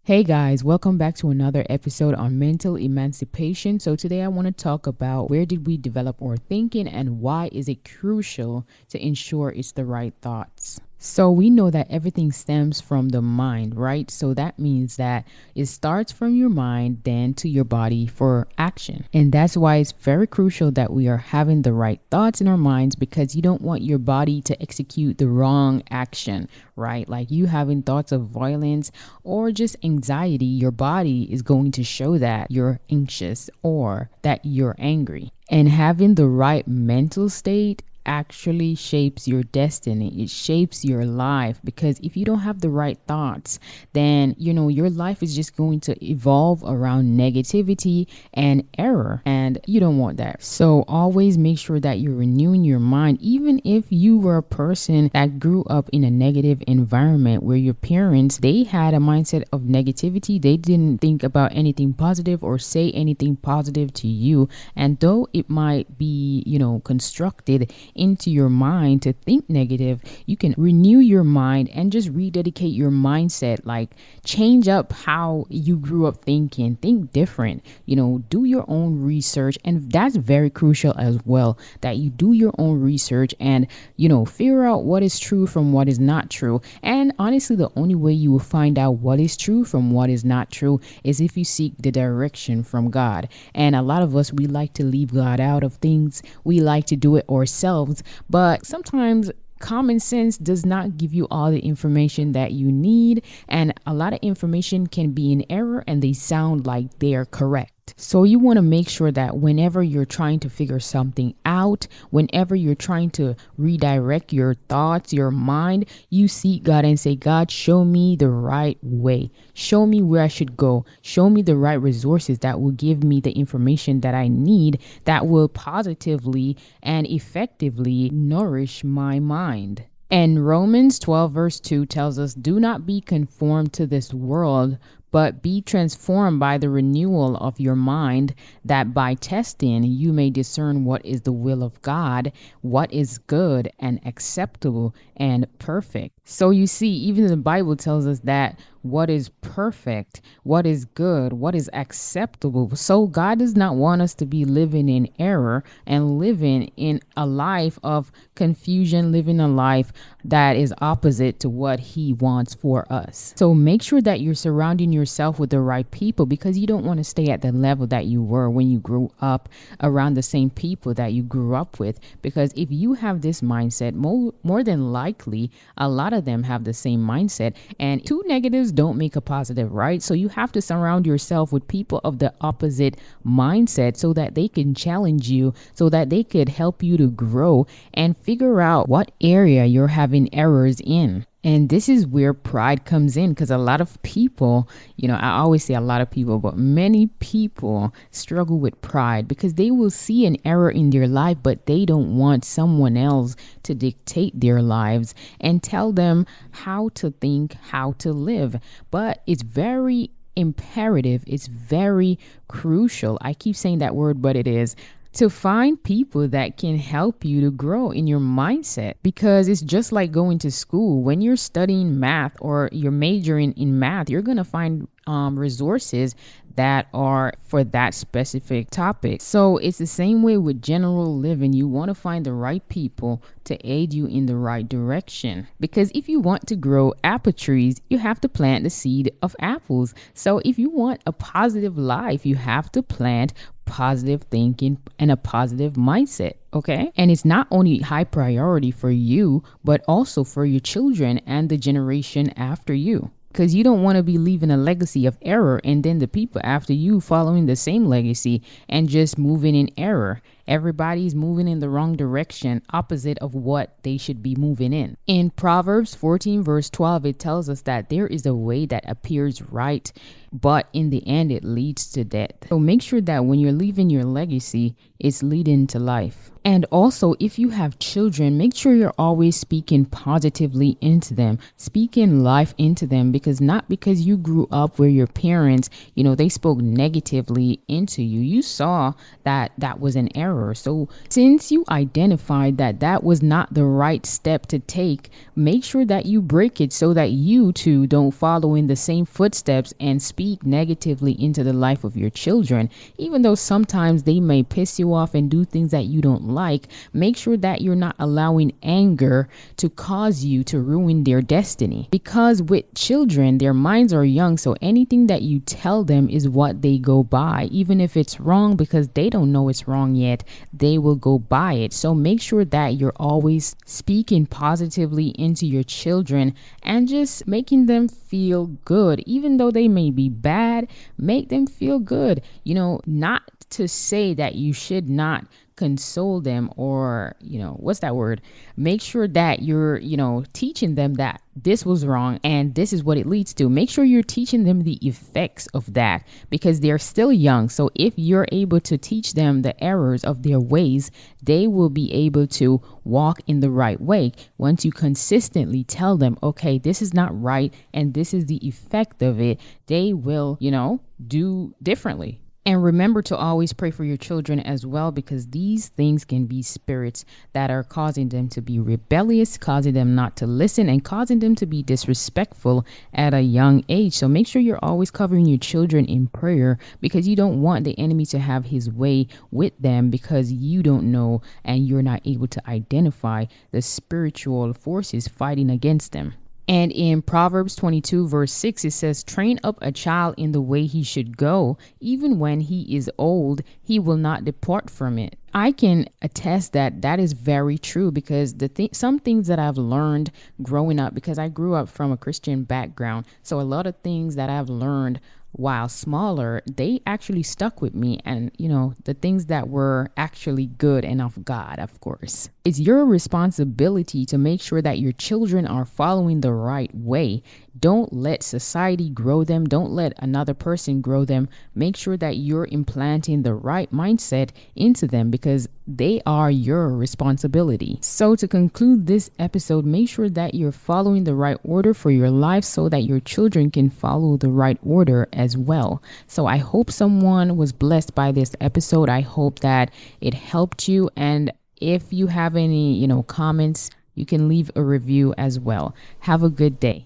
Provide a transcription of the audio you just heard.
Hey guys, welcome back to another episode on mental emancipation. So today I want to talk about where did we develop our thinking and why is it crucial to ensure it's the right thoughts. So we know that everything stems from the mind, right? So that means that it starts from your mind then to your body for action. And that's why it's very crucial that we are having the right thoughts in our minds, because you don't want your body to execute the wrong action, right? Like you having thoughts of violence or just anxiety, your body is going to show that you're anxious or that you're angry. And having the right mental state actually shapes your destiny. It shapes your life, because if you don't have the right thoughts, then your life is just going to evolve around negativity and error, and you don't want that. So always make sure that you're renewing your mind, even if you were a person that grew up in a negative environment where your parents, they had a mindset of negativity. They didn't think about anything positive or say anything positive to you, and though it might be constructed into your mind to think negative, you can renew your mind and just rededicate your mindset. Like, change up how you grew up thinking. Think different. Do your own research, and that's very crucial as well, that you do your own research and figure out what is true from what is not true. And honestly, the only way you will find out what is true from what is not true is if you seek the direction from God. And a lot of us, we like to leave God out of things. We like to do it ourselves, but sometimes common sense does not give you all the information that you need, and a lot of information can be in error and they sound like they are correct. So you want to make sure that whenever you're trying to figure something out, whenever you're trying to redirect your thoughts, your mind, you seek God and say, God, show me the right way. Show me where I should go. Show me the right resources that will give me the information that I need, that will positively and effectively nourish my mind. And Romans 12 verse 2 tells us, do not be conformed to this world, but be transformed by the renewal of your mind, that by testing you may discern what is the will of God, what is good and acceptable and perfect. So you see, even the Bible tells us that what is perfect, what is good, what is acceptable. So God does not want us to be living in error and living in a life of confusion, living a life that is opposite to what He wants for us. So make sure that you're surrounding yourself with the right people, because you don't want to stay at the level that you were when you grew up around the same people that you grew up with. Because if you have this mindset, more than likely, a lot of them have the same mindset, and two negatives don't make a positive, right? So you have to surround yourself with people of the opposite mindset so that they can challenge you, so that they could help you to grow and figure out what area you're having errors in. And this is where pride comes in, because a lot of people, I always say a lot of people, but many people struggle with pride because they will see an error in their life, but they don't want someone else to dictate their lives and tell them how to think, how to live. But it's very imperative, it's very crucial. I keep saying that word, but it is, to find people that can help you to grow in your mindset, because it's just like going to school. When you're studying math or you're majoring in math, you're going to find resources that are for that specific topic. So it's the same way with general living. You want to find the right people to aid you in the right direction, because if you want to grow apple trees, you have to plant the seed of apples. So if you want a positive life, you have to plant positive thinking and a positive mindset. Okay. And it's not only high priority for you, but also for your children and the generation after you, because you don't want to be leaving a legacy of error and then the people after you following the same legacy and just moving in error. Everybody's moving in the wrong direction, opposite of what they should be moving in. In Proverbs 14 verse 12, it tells us that there is a way that appears right, but in the end it leads to death. So make sure that when you're leaving your legacy, it's leading to life. And also, if you have children, make sure you're always speaking positively into them, speaking life into them, because not because you grew up where your parents, they spoke negatively into you. You saw that that was an error. error. So since you identified that that was not the right step to take, make sure that you break it so that you too don't follow in the same footsteps and speak negatively into the life of your children. Even though sometimes they may piss you off and do things that you don't like, make sure that you're not allowing anger to cause you to ruin their destiny. Because with children, their minds are young, so anything that you tell them is what they go by. Even if it's wrong, because they don't know it's wrong yet, they will go by it. So make sure that you're always speaking positively into your children and just making them feel good. Even though they may be bad, make them feel good. Not to say that you should not console them, or what's that word, make sure that you're teaching them that this was wrong and this is what it leads to. Make sure you're teaching them the effects of that, because they're still young. So if you're able to teach them the errors of their ways, they will be able to walk in the right way. Once you consistently tell them, okay, this is not right and this is the effect of it, they will do differently. And remember to always pray for your children as well, because these things can be spirits that are causing them to be rebellious, causing them not to listen, and causing them to be disrespectful at a young age. So make sure you're always covering your children in prayer, because you don't want the enemy to have his way with them, because you don't know and you're not able to identify the spiritual forces fighting against them. And in Proverbs 22 verse 6, it says, train up a child in the way he should go. Even when he is old, he will not depart from it. I can attest that that is very true, because some things that I've learned growing up, because I grew up from a Christian background. So a lot of things that I've learned while smaller, they actually stuck with me. And, the things that were actually good and of God, of course. It's your responsibility to make sure that your children are following the right way. Don't let society grow them. Don't let another person grow them. Make sure that you're implanting the right mindset into them, because they are your responsibility. So to conclude this episode, make sure that you're following the right order for your life so that your children can follow the right order as well. So I hope someone was blessed by this episode. I hope that it helped you. And if you have any, comments, you can leave a review as well. Have a good day.